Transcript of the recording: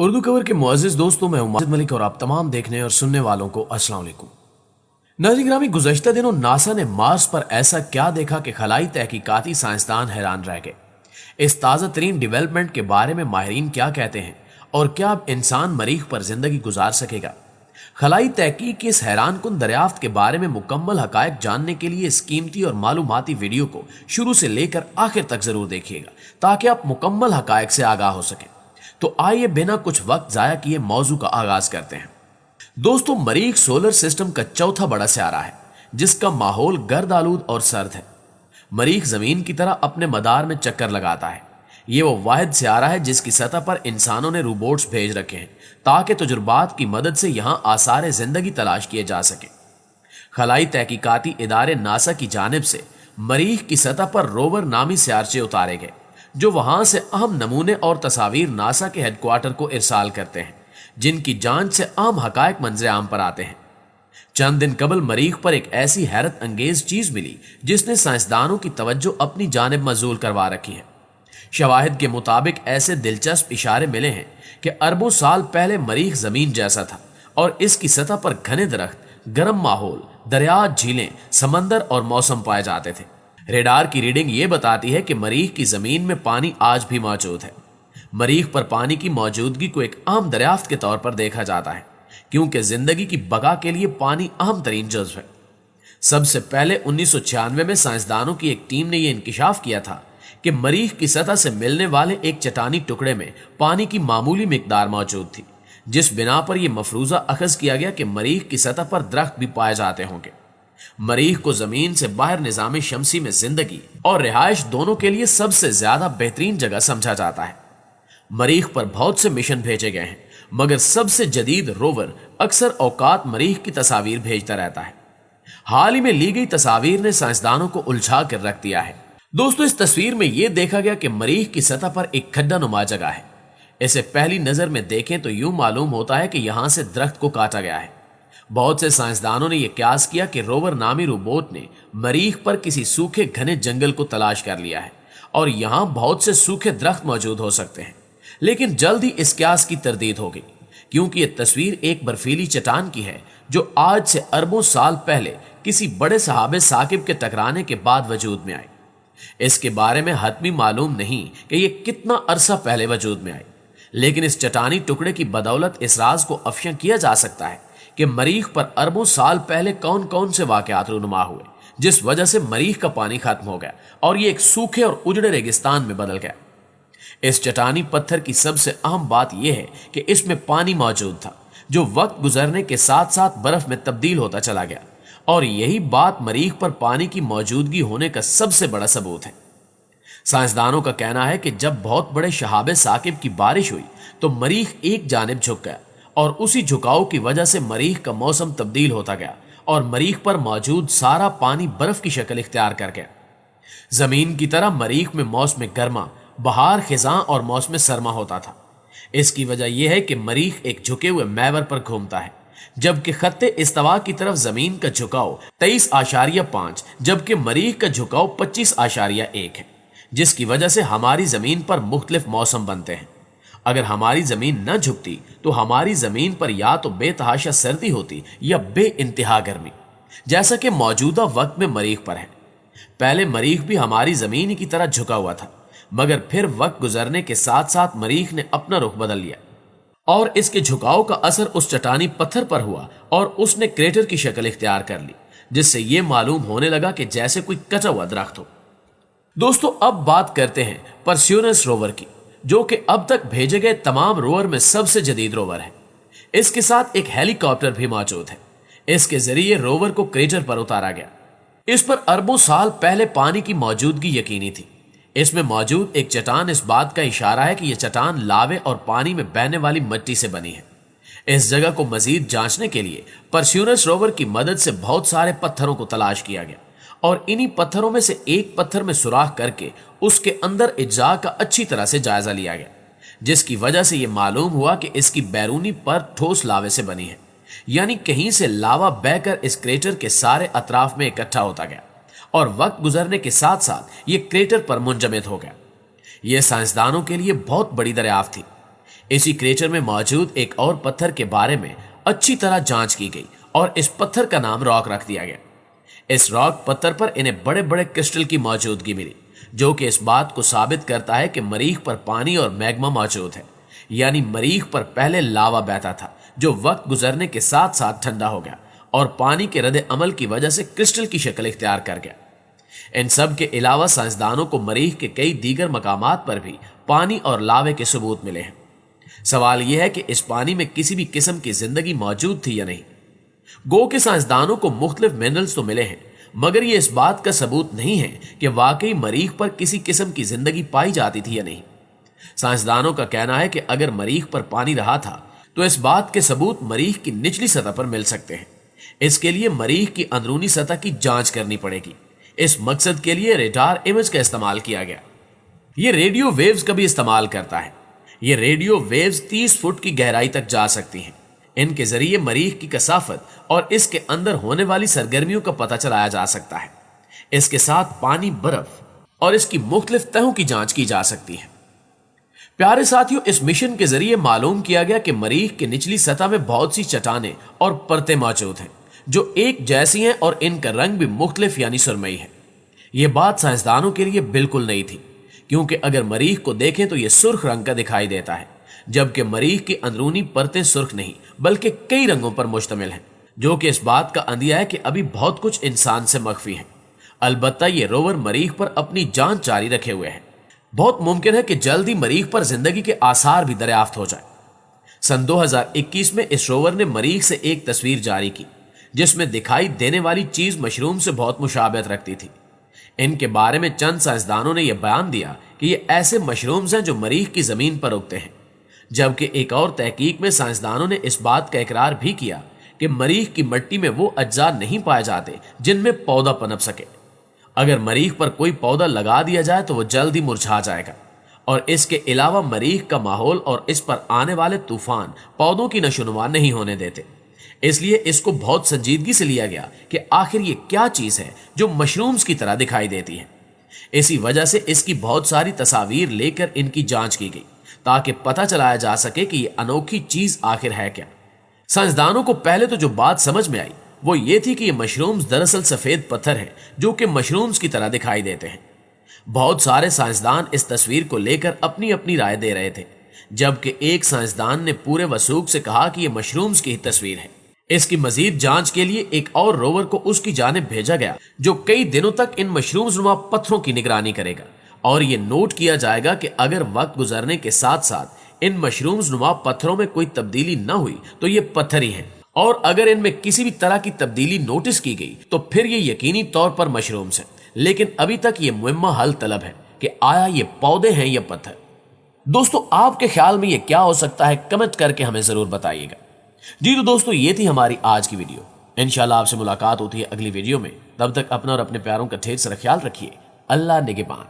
Urdu cover के मुअज़्ज़िज़ दोस्तों, मैं हूं माजिद मलिक और आप तमाम देखने और सुनने वालों को अस्सलाम वालेकुम। नाज़रीन ग्रामी, गुज़श्ता दिनों नासा ने मार्स पर ऐसा क्या देखा कि खलाई तहकीकाती साइंसदान हैरान रह गए। इस ताज़ा तरीन डेवलपमेंट के बारे में माहिरीन क्या कहते हैं और क्या अब इंसान मरीख पर जिंदगी गुजार सकेगा। खलाई तहकीक की इस हैरान कुन दरियाफ्त के बारे में मुकम्मल हकायक जानने के लिए इस कीमती और मालूमाती वीडियो को शुरू से लेकर आखिर तक जरूर देखिएगा ताकि आप मुकम्मल हकायक से आगाह हो सकें। तो आइए बिना कुछ वक्त जाया किए मौजू का आगाज करते हैं। दोस्तों, मरीख सोलर सिस्टम का चौथा बड़ा सियारा है जिसका माहौल गर्द आलूद और सर्द है। मरीख जमीन की तरह अपने मदार में चक्कर लगाता है। ये वो वाहिद सियारा है जिसकी सतह पर इंसानों ने रोबोट्स भेज रखे हैं ताकि तजुर्बात की मदद से यहां आसार जिंदगी तलाश किए जा सके। खलाई तहकीकाती इदारे नासा की जानिब से मरीख की सतह पर रोवर नामी सियारचे उतारे गए जो वहां से अहम नमूने और तस्वीर नासा के हेडक्वार्टर को इरसाल करते हैं, जिनकी जांच से अहम हकायक मंजर आम पर आते हैं। चंद दिन कबल मरीख पर एक ऐसी हैरत अंगेज चीज मिली जिसने साइंसदानों की तवज्जो अपनी जानिब मजूल करवा रखी है। शवाहिद के मुताबिक ऐसे दिलचस्प इशारे मिले हैं कि अरबों साल पहले मरीख जमीन जैसा था और इसकी सतह पर घने दरख्त, गर्म माहौल, दरिया, झीलें, समंदर और मौसम पाए जाते थे। रेडार की रीडिंग ये बताती है कि मरीख की जमीन में पानी आज भी मौजूद है। मरीख पर पानी की मौजूदगी को एक अहम दरियाफ्त के तौर पर देखा जाता है क्योंकि जिंदगी की बका के लिए पानी अहम तरीन जुज़्व है। सबसे पहले 1996 में साइंसदानों की एक टीम ने यह इंकिशाफ किया था कि मरीख की सतह से मिलने वाले एक चट्टानी टुकड़े में पानी की मामूली मिकदार मौजूद थी, जिस बिना पर यह मफरूजा अखज किया गया कि मरीख की सतह पर दरख्त भी पाए जाते होंगे। मरीख को जमीन से बाहर निजाम शमसी में जिंदगी और रिहाइश दोनों के लिए सबसे ज्यादा बेहतरीन जगह समझा जाता है। मरीख पर बहुत से मिशन भेजे गए हैं मगर सबसे जदीद रोवर अक्सर औकात मरीख की तस्वीर भेजता रहता है। हाल ही में ली गई तस्वीर ने साइंसदानों को उलझा कर रख दिया है। दोस्तों, इस तस्वीर में यह देखा गया कि मरीख की सतह पर एक खड्डा नुमा जगह है। इसे पहली नजर में देखें तो यूं मालूम होता है कि यहां से दरख्त को काटा गया है। बहुत से साइंसदानों ने यह क्यास किया कि रोवर नामी रोबोट ने मरीख पर किसी सूखे घने जंगल को तलाश कर लिया है और यहां बहुत से सूखे दरख्त मौजूद हो सकते हैं, लेकिन जल्द ही इस क्यास की तरदीद हो गई क्योंकि यह तस्वीर एक बर्फीली चट्टान की है जो आज से अरबों साल पहले किसी बड़े सहाबे साकिब के टकराने के बाद वजूद में आई। इसके बारे में हतमी मालूम नहीं कि यह कितना अरसा पहले वजूद में आई, लेकिन इस चट्टानी टुकड़े की बदौलत इस राज को अफशा किया जा सकता है कि मरीख पर अरबों साल पहले कौन कौन से वाकयात रूनुमा हुए जिस वजह से मरीख का पानी खत्म हो गया और ये एक सूखे और उजड़े रेगिस्तान में बदल गया। इस चट्टानी पत्थर की सबसे अहम बात यह है कि इसमें पानी मौजूद था जो वक्त गुजरने के साथ साथ बर्फ में तब्दील होता चला गया और यही बात मरीख पर पानी की मौजूदगी होने का सबसे बड़ा सबूत है। साइंसदानों का कहना है कि जब बहुत बड़े शहाबे साकिब की बारिश हुई तो मरीख एक जानिब झुक गया और उसी झुकाव की वजह से मरीख का मौसम तब्दील होता गया और मरीख पर मौजूद सारा पानी बर्फ की शक्ल इख्तियार कर गया। जमीन की तरह मरीख में मौसम गर्मा, बहार, खिजां और मौसम सरमा होता था। इसकी वजह यह है कि मरीख एक झुके हुए महवर पर घूमता है जबकि खत्ते इस्तवा की तरफ जमीन का झुकाव 23.5 जबकि मरीख का झुकाव 25.1 है, जिसकी वजह से हमारी जमीन पर मुख्तलिफ मौसम बनते हैं। अगर हमारी जमीन न झुकती तो हमारी जमीन पर या तो बेतहाशा सर्दी होती या बे इंतहा गर्मी, जैसा कि मौजूदा वक्त में मरीख पर है। पहले मरीख भी हमारी जमीन की तरह झुका हुआ था मगर फिर वक्त गुजरने के साथ साथ मरीख ने अपना रुख बदल लिया और इसके झुकाव का असर उस चट्टानी पत्थर पर हुआ और उसने क्रेटर की शक्ल इख्तियार कर ली, जिससे यह मालूम होने लगा कि जैसे कोई कटा हुआ दरख्त हो। दोस्तों, अब बात करते हैं परस्यूनस रोवर की, जो कि अब तक भेजे गए तमाम रोवर में सबसे जदीद रोवर है। इसके साथ एक हेलीकॉप्टर भी मौजूद है। इसके जरिए रोवर को क्रेटर पर उतारा गया। इस पर अरबों साल पहले पानी की मौजूदगी यकीनी थी। इसमें मौजूद एक चट्टान इस बात का इशारा है कि यह चट्टान लावे और पानी में बहने वाली मिट्टी से बनी है। इस जगह को मजीद जांचने के लिए परस्यूनस रोवर की मदद से बहुत सारे पत्थरों को तलाश किया गया और इन्हीं पत्थरों में से एक पत्थर में सुराख करके उसके अंदर इज्जा का अच्छी तरह से जायजा लिया गया, जिसकी वजह से यह मालूम हुआ कि इसकी बैरूनी पर ठोस लावे से बनी है, यानी कहीं से लावा बहकर इस क्रेटर के सारे अतराफ में इकट्ठा होता गया और वक्त गुजरने के साथ साथ यह क्रेटर पर मुंजमद हो गया। यह साइंसदानों के लिए बहुत बड़ी दरियाफ्त थी। इसी क्रेचर में मौजूद एक और पत्थर के बारे में अच्छी तरह जांच की गई और इस पत्थर का नाम रॉक रख दिया गया। इस रॉक पत्थर पर इन्हें बड़े बड़े क्रिस्टल की मौजूदगी मिली, जो कि इस बात को साबित करता है कि मरीख पर पानी और मैग्मा मौजूद है। यानी मरीख पर पहले लावा बहता था, जो वक्त गुजरने के साथ साथ ठंडा हो गया और पानी के रद्द अमल की वजह से क्रिस्टल की शक्ल इख्तियार कर गया। इन सब के अलावा साइंसदानों को मरीख के कई दीगर मकामात पर भी पानी और लावे के सबूत मिले हैं। सवाल यह है कि इस पानी में किसी भी किस्म की जिंदगी मौजूद थी या नहीं। गो के साइंसदानों को मुख्तलिफ मिनरल्स तो मिले हैं, मगर यह इस बात का सबूत नहीं है कि वाकई मरीख पर किसी किस्म की जिंदगी पाई जाती थी या नहीं। साइंसदानों का कहना है कि अगर मरीख पर पानी रहा था तो इस बात के सबूत मरीख की निचली सतह पर मिल सकते हैं। इसके लिए मरीख की अंदरूनी सतह की जांच करनी पड़ेगी। इस मकसद के लिए रेडार इमेज का इस्तेमाल किया गया। यह रेडियो वेव्स का भी इस्तेमाल करता है। ये रेडियो वेव्स 30 फुट की गहराई तक जा सकती हैं। इनके जरिए मरीख की कसाफत और इसके अंदर होने वाली सरगर्मियों का पता चलाया जा सकता है। इसके साथ पानी, बर्फ और इसकी मुख्तलिफ तहों की जांच की जा सकती है। प्यारे साथियों, इस मिशन के जरिए मालूम किया गया कि मरीख की निचली सतह में बहुत सी चट्टानें और परतें मौजूद हैं जो एक जैसी हैं और इनका रंग भी मुख्तलिफ यानी सुरमई है। यह बात साइंसदानों के लिए बिल्कुल नई थी, क्योंकि अगर मरीख को देखें तो यह सुर्ख रंग का दिखाई देता है, जबकि मरीख की अंदरूनी परतें सुर्ख नहीं बल्कि कई रंगों पर मुश्तमिल हैं, जो कि इस बात का अंदिया है कि अभी बहुत कुछ इंसान से मख्फी है। अलबत्ता ये रोवर मरीख पर अपनी जांच जारी रखे हुए है। बहुत मुमकिन है कि जल्द ही मरीख पर जिंदगी के आसार भी दरियाफ्त हो जाए। सन 2021 में इस रोवर ने मरीख से एक तस्वीर जारी की, जिसमें दिखाई देने वाली चीज मशरूम से बहुत मुशाबहत रखती थी। इनके बारे में चंद साइंसदानों ने यह बयान दिया कि ये ऐसे मशरूम्स हैं जो मरीख की जमीन पर उगते हैं, जबकि एक और तहकीक में साइंसदानों ने इस बात का इकरार भी किया कि मरीख की मिट्टी में वो अज्जा नहीं पाए जाते जिनमें पौधा पनप सके। अगर मरीख पर कोई पौधा लगा दिया जाए तो वो जल्द ही मुरझा जाएगा। और इसके अलावा मरीख का माहौल और इस पर आने वाले तूफान पौधों की नशोनुमा नहीं होने देते। इसलिए इसको बहुत संजीदगी से लिया गया कि आखिर ये क्या चीज है जो मशरूम्स की तरह दिखाई देती है। इसी वजह से इसकी बहुत सारी तस्वीर लेकर इनकी जांच की गई, ताकि पता चलाया जा सके कि ये अनोखी चीज आखिर है क्या। साइंसदानों को पहले तो जो बात समझ में आई वो ये थी कि ये मशरूम्स दरअसल सफेद पत्थर हैं जो कि मशरूम्स की तरह दिखाई देते हैं। बहुत सारे साइंसदान इस तस्वीर को लेकर अपनी अपनी राय दे रहे थे, जबकि एक साइंसदान ने पूरे वसूख से कहा कि यह मशरूम्स की ही तस्वीर है। इसकी मजीद जांच के लिए एक और रोवर को उसकी जानिब भेजा गया, जो कई दिनों तक इन मशरूम्स नुमा पत्थरों की निगरानी करेगा और ये नोट किया जाएगा कि अगर वक्त गुजरने के साथ साथ इन मशरूम्स नुमा पत्थरों में कोई तब्दीली न हुई तो ये पत्थर ही हैं, और अगर इनमें किसी भी तरह की तब्दीली नोटिस की गई तो फिर ये यकीनी तौर पर मशरूम्स हैं। लेकिन अभी तक ये मुहिम्मा हल तलब है कि आया ये पौधे हैं या पत्थर। दोस्तों, आपके ख्याल में ये क्या हो सकता है? कमेंट करके हमें जरूर बताइएगा। जी तो दोस्तों, ये थी हमारी आज की वीडियो। इंशाल्लाह आपसे मुलाकात होती है अगली वीडियो में। तब तक अपना और अपने प्यारों का ढेर सारा ख्याल रखिए। अल्लाह निगहबान।